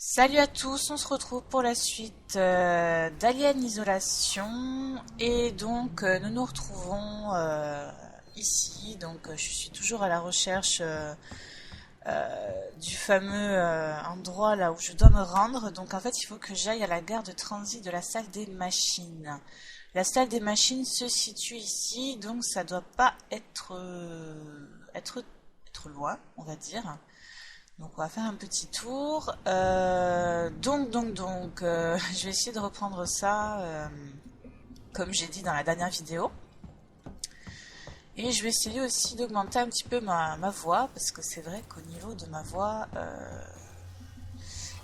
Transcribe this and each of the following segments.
Salut à tous, on se retrouve pour la suite d'Alien Isolation et donc nous nous retrouvons ici. Donc je suis toujours à la recherche du fameux endroit là où je dois me rendre. Donc en fait il faut que j'aille à la gare de transit de la salle des machines. La salle des machines se situe ici, donc ça doit pas être loin, on va dire. Donc on va faire un petit tour. Je vais essayer de reprendre ça comme j'ai dit dans la dernière vidéo. Et je vais essayer aussi d'augmenter un petit peu ma voix, parce que c'est vrai qu'au niveau de ma voix,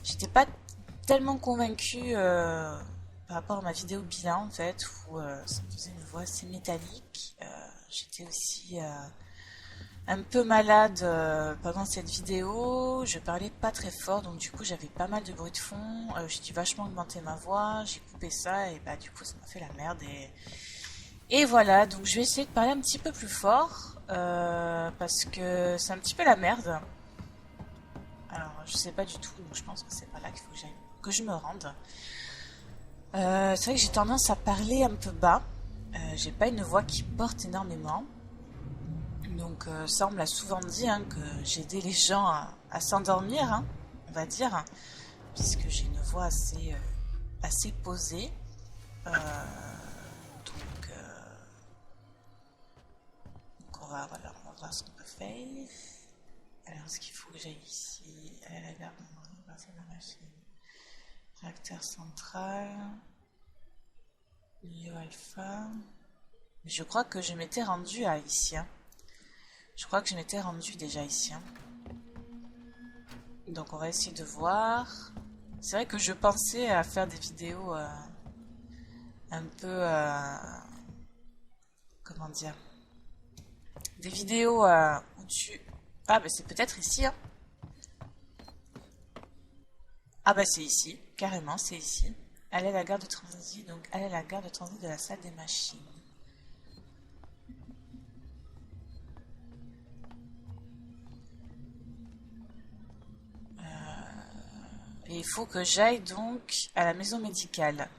j'étais pas tellement convaincue par rapport à ma vidéo bilan en fait, où ça me faisait une voix assez métallique. J'étais aussi un peu malade pendant cette vidéo, je parlais pas très fort, donc du coup j'avais pas mal de bruit de fond, j'ai dû vachement augmenter ma voix, j'ai coupé ça et bah du coup ça m'a fait la merde et voilà, donc je vais essayer de parler un petit peu plus fort parce que c'est un petit peu la merde. Alors je sais pas du tout, donc je pense que c'est pas là qu'il faut que je me rende. C'est vrai que j'ai tendance à parler un peu bas, j'ai pas une voix qui porte énormément. Donc ça on me l'a souvent dit hein, que j'aidais les gens à s'endormir, hein, on va dire, puisque j'ai une voix assez posée. Euh, donc, euh, voilà, on va voir ce qu'on peut faire. Alors est-ce qu'il faut que j'aille ici? Aller à la gare, passer la machine. Réacteur central. Lio alpha. Je crois que je m'étais rendu à ici. Hein. Je crois que je m'étais rendu déjà ici. Hein. Donc on va essayer de voir. C'est vrai que je pensais à faire des vidéos un peu... comment dire? Des vidéos où tu... Ah bah c'est peut-être ici. Hein. Ah bah c'est ici. Carrément c'est ici. Aller à la gare de transit. Donc aller à la gare de transit de la salle des machines. Et il faut que j'aille donc à la maison médicale.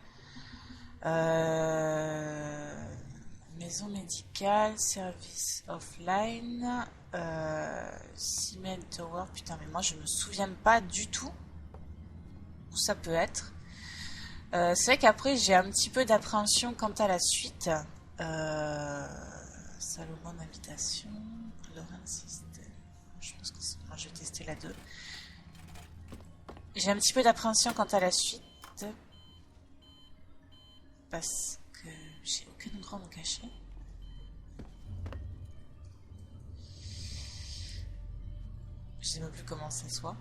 Maison médicale, service offline, Siemens Tower. Putain, mais moi je me souviens pas du tout où ça peut être. C'est vrai qu'après j'ai un petit peu d'appréhension quant à la suite. Euh, Salomon Habitation, Lorraine System. Je pense que moi je vais tester la 2. J'ai un petit peu d'appréhension quant à la suite parce que j'ai aucun endroit à me cacher. Je sais même plus comment ça soit.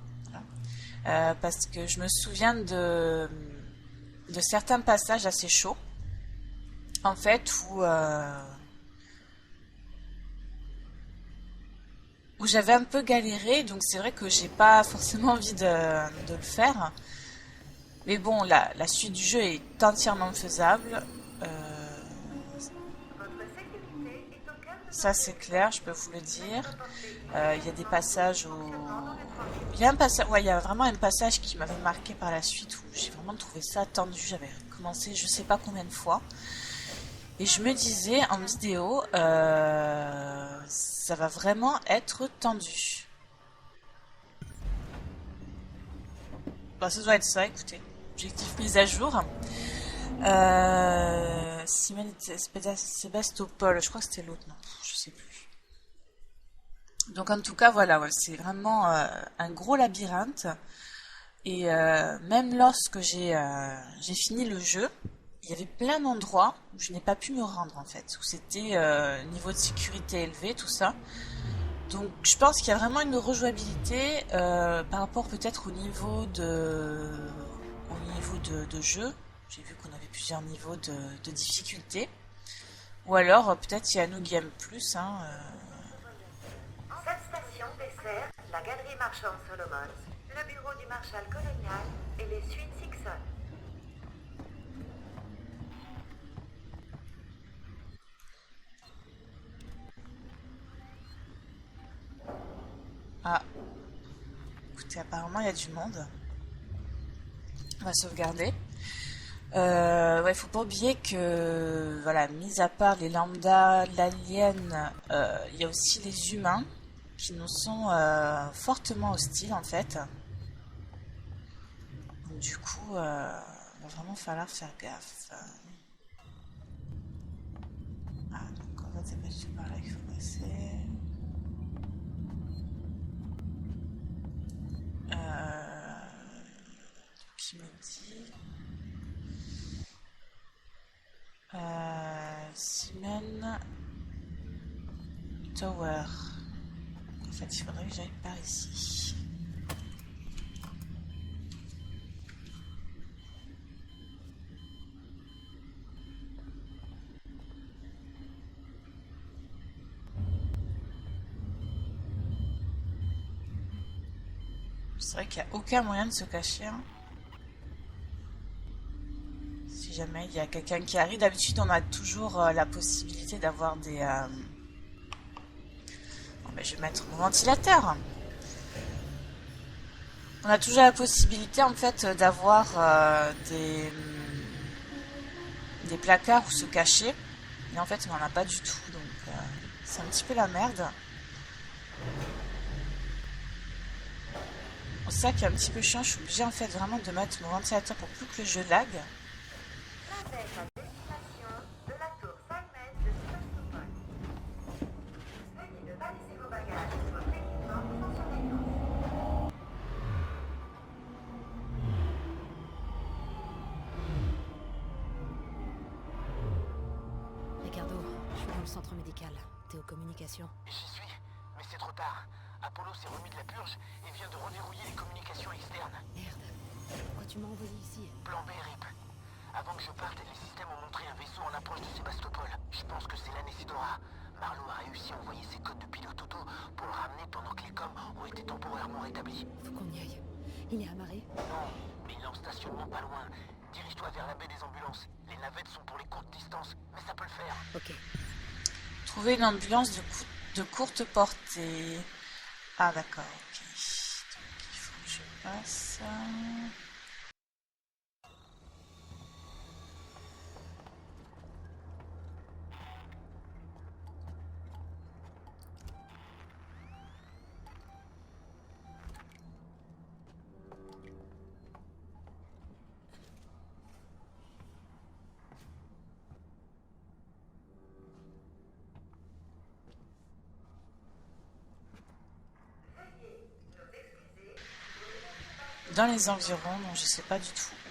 Voilà. Parce que je me souviens de certains passages assez chauds, en fait, où j'avais un peu galéré, donc c'est vrai que j'ai pas forcément envie de le faire. Mais bon, la suite du jeu est entièrement faisable. Euh, Ça c'est clair, je peux vous le dire. Il y a des passages où... Il y a un passage, ouais, il y a vraiment un passage qui m'avait marqué par la suite où j'ai vraiment trouvé ça tendu. J'avais commencé je sais pas combien de fois. Et je me disais en vidéo, ça va vraiment être tendu. Bah, ça doit être ça, écoutez. Objectif mise à jour. Sébastopol, je crois que c'était l'autre, non, je sais plus. Donc en tout cas, voilà, ouais, c'est vraiment un gros labyrinthe. Et même lorsque j'ai fini le jeu, il y avait plein d'endroits où je n'ai pas pu me rendre en fait, où c'était niveau de sécurité élevé, tout ça. Donc je pense qu'il y a vraiment une rejouabilité par rapport peut-être au niveau de jeu. J'ai vu qu'on avait plusieurs niveaux de difficulté. Ou alors peut-être il y a New Game Plus. Hein, Cette station dessert la galerie marchande Solomon, le bureau du marshal colonial et les suites Sixon. Ah, écoutez, apparemment il y a du monde. On va sauvegarder. Ouais, faut pas oublier que, voilà, mis à part les lambdas, l'alien, il y a aussi les humains qui nous sont fortement hostiles en fait. Donc, du coup, va vraiment falloir faire gaffe. Ah, donc en fait, c'est pas du tout par là qu'il faut passer. Qui me dit Siemens Tower. En fait, il faudrait que j'aille par ici. C'est vrai qu'il n'y a aucun moyen de se cacher. Hein. Si jamais il y a quelqu'un qui arrive, d'habitude on a toujours la possibilité d'avoir des... Oh, ben, je vais mettre mon ventilateur. On a toujours la possibilité en fait d'avoir des placards où se cacher. Mais en fait on n'en a pas du tout. Donc c'est un petit peu la merde. C'est ça qui est un petit peu chiant, je suis obligée en fait vraiment de mettre mon ventilateur pour plus que le jeu lag. Navette à destination de la tour Salmès de Sébastopol. Veuillez ne pas laisser vos bagages ou votre équipement sans surveillance. Ricardo, je suis dans le centre médical. T'es aux communications. J'y suis, mais c'est trop tard. Apollo s'est remis de la purge et vient de reverrouiller les communications externes. Merde. Pourquoi tu m'as envoyé ici? Plan B, Rip. Avant que je parte, les systèmes ont montré un vaisseau en approche de Sébastopol. Je pense que c'est l'Anesidora. Marlowe a réussi à envoyer ses codes de pilote auto pour le ramener pendant que les coms ont été temporairement rétablis. Faut qu'on y aille. Il est amarré? Non, mais il est en stationnement pas loin. Dirige-toi vers la baie des ambulances. Les navettes sont pour les courtes distances, mais ça peut le faire. Ok. Trouver une ambulance de courte portée. Ah d'accord, ok. Donc il faut que je passe. Dans les environs, donc je sais pas du tout où.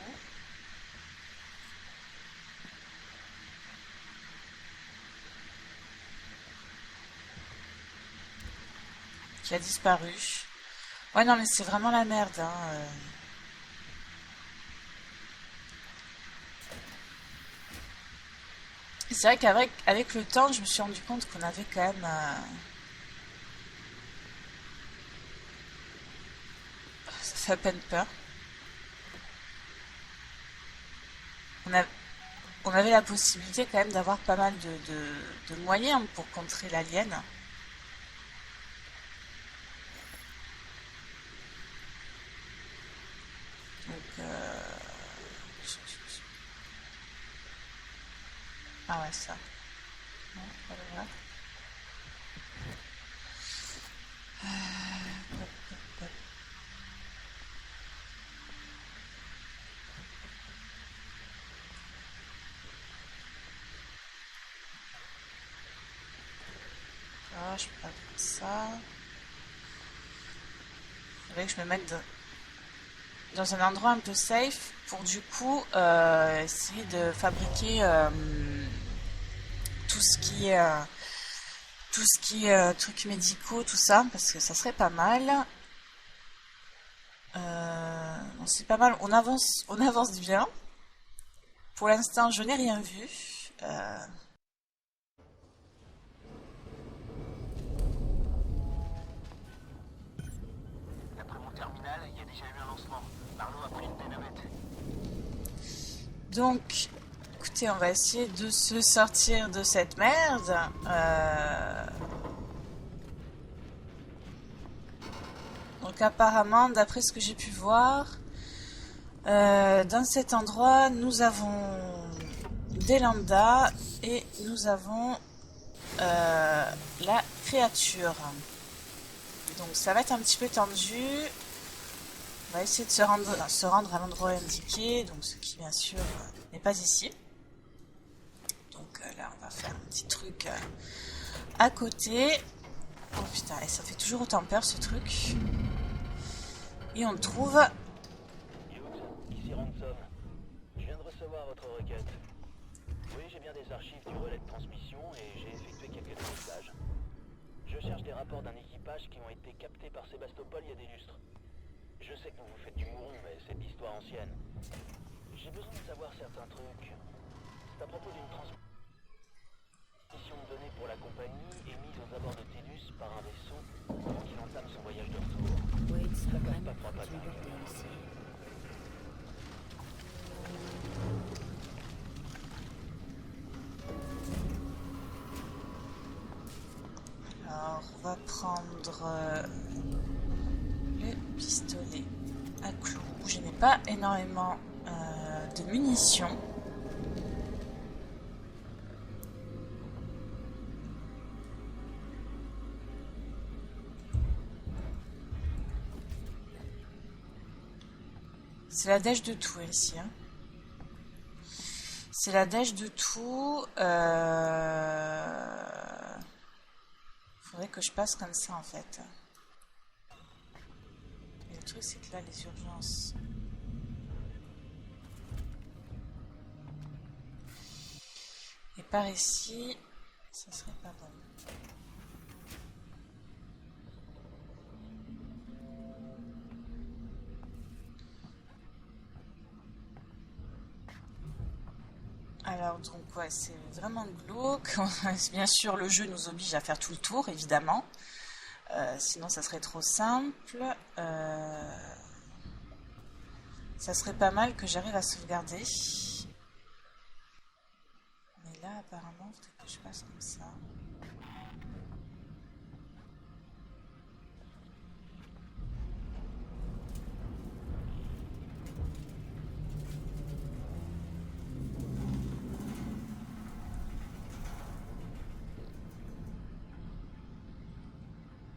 Qui a disparu. Ouais non mais c'est vraiment la merde. Hein. C'est vrai qu'avec le temps, je me suis rendu compte qu'on avait quand même... Ça fait à peine peur. On avait la possibilité quand même d'avoir pas mal de moyens pour contrer l'alien. Donc... Ah ouais, ça. Non, voilà. Hop, hop, hop. Ah, je peux pas faire ça. Il faudrait que je me mette dans un endroit un peu safe pour du coup essayer de fabriquer tout ce qui est trucs médicaux, tout ça, parce que ça serait pas mal. Bon, c'est pas mal, on avance bien. Pour l'instant, je n'ai rien vu. D'après mon terminal, il y a déjà eu un lancement. Marlowe a pris une des navettes. Donc, écoutez, on va essayer de se sortir de cette merde. Donc apparemment, d'après ce que j'ai pu voir, Dans cet endroit, nous avons des lambdas et nous avons la créature. Donc ça va être un petit peu tendu. On va essayer de se rendre à l'endroit indiqué, donc ce qui bien sûr n'est pas ici. Donc là on va faire un petit truc à côté. Oh putain, et ça fait toujours autant peur ce truc. Et on le trouve. Ici Ransom. Je viens de recevoir votre requête. Oui, j'ai bien des archives du relais de transmission et j'ai effectué quelques démontages. Je cherche des rapports d'un équipage qui ont été captés par Sébastopol il y a des lustres. Je sais que vous vous faites du mouron, mais c'est de l'histoire ancienne. J'ai besoin de savoir certains trucs. C'est à propos d'une transmission de données pour la compagnie émise aux abords de Tellus par un vaisseau avant qu'il entame son voyage de retour. Wade, c'est Ça casse vraiment pas trois pattes foutu à le un bordel canard. ici. Alors on va prendre le pistolet à clous. Je n'ai pas énormément de munitions. C'est la dèche de tout ici. Hein. C'est la dèche de tout. Faudrait que je passe comme ça en fait. Et le truc c'est que là les urgences. Et par ici, ça serait pas bon. Alors donc ouais, c'est vraiment glauque. Bien sûr, le jeu nous oblige à faire tout le tour, évidemment. Sinon, ça serait trop simple. Ça serait pas mal que j'arrive à sauvegarder. Mais là, apparemment, il faudrait que je passe comme ça.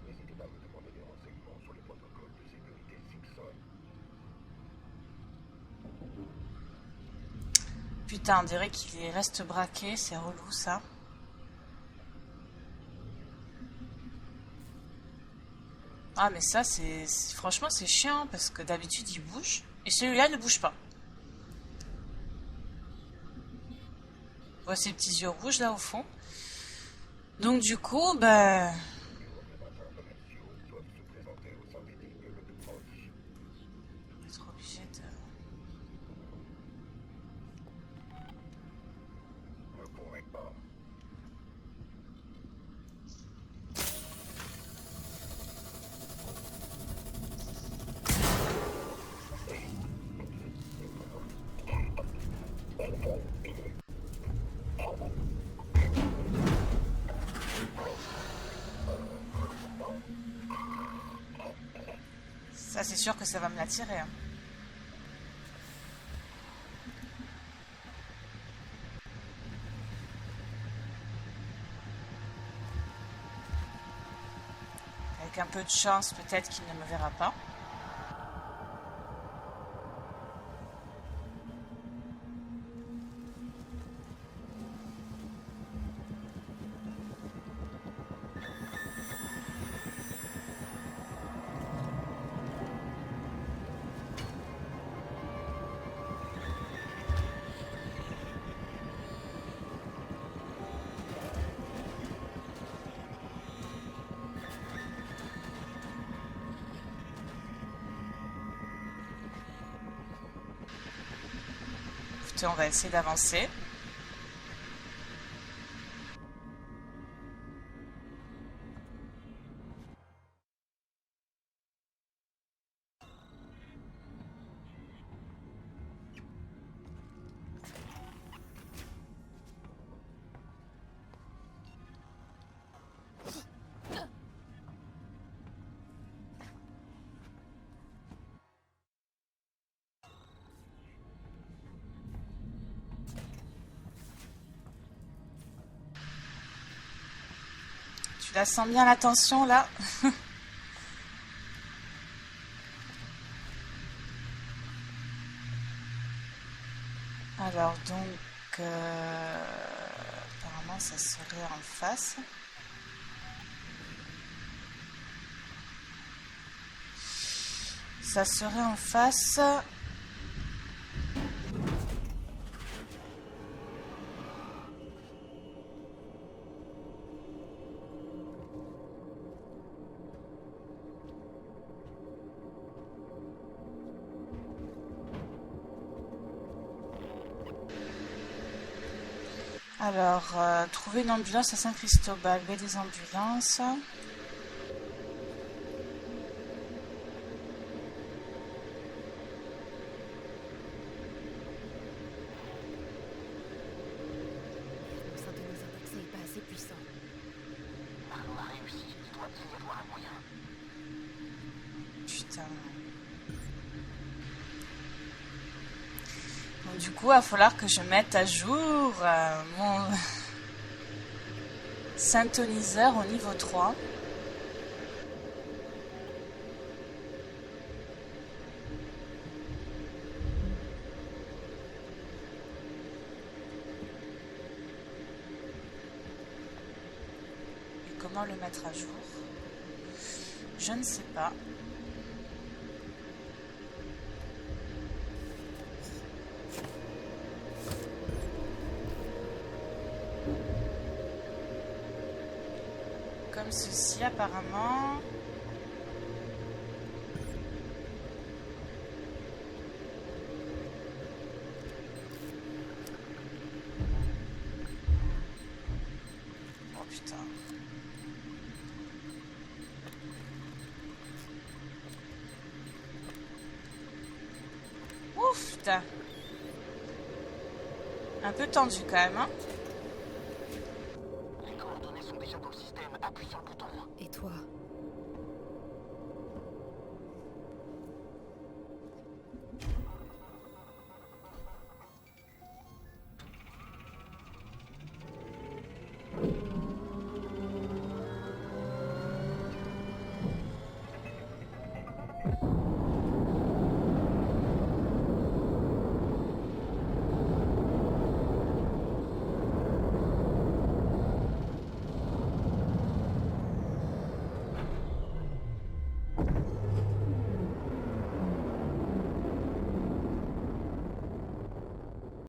N'hésitez pas à me demander des renseignements sur les protocoles de sécurité Simpson. Putain, on dirait qu'il reste braqué, c'est relou ça. Ah mais ça franchement c'est chiant parce que d'habitude il bouge et celui-là ne bouge pas. On voit ces petits yeux rouges là au fond. Donc du coup, bah... Doivent se présenter au sein des lignes le plus proche. On va être obligé de... Me convainc pas. Ça c'est sûr que ça va me l'attirer. Hein. Avec un peu de chance, peut-être qu'il ne me verra pas. Écoutez, on va essayer d'avancer. Tu la sens bien la tension là? Alors donc, apparemment ça serait en face. Ça serait en face. Alors, trouver une ambulance à Saint-Cristobal, baie des ambulances. Le synthétiseur d'accès est pas assez puissant. Marlowe a réussi, il doit y avoir un moyen. Putain. Donc, du coup, il va falloir que je mette à jour mon synthoniseur au niveau 3. Et comment le mettre à jour? Je ne sais pas. Comme ceci apparemment. Oh putain. Ouf, putain. Un peu tendu quand même, hein. Les coordonnées sont déjà dans le système. Appuie sur le bouton.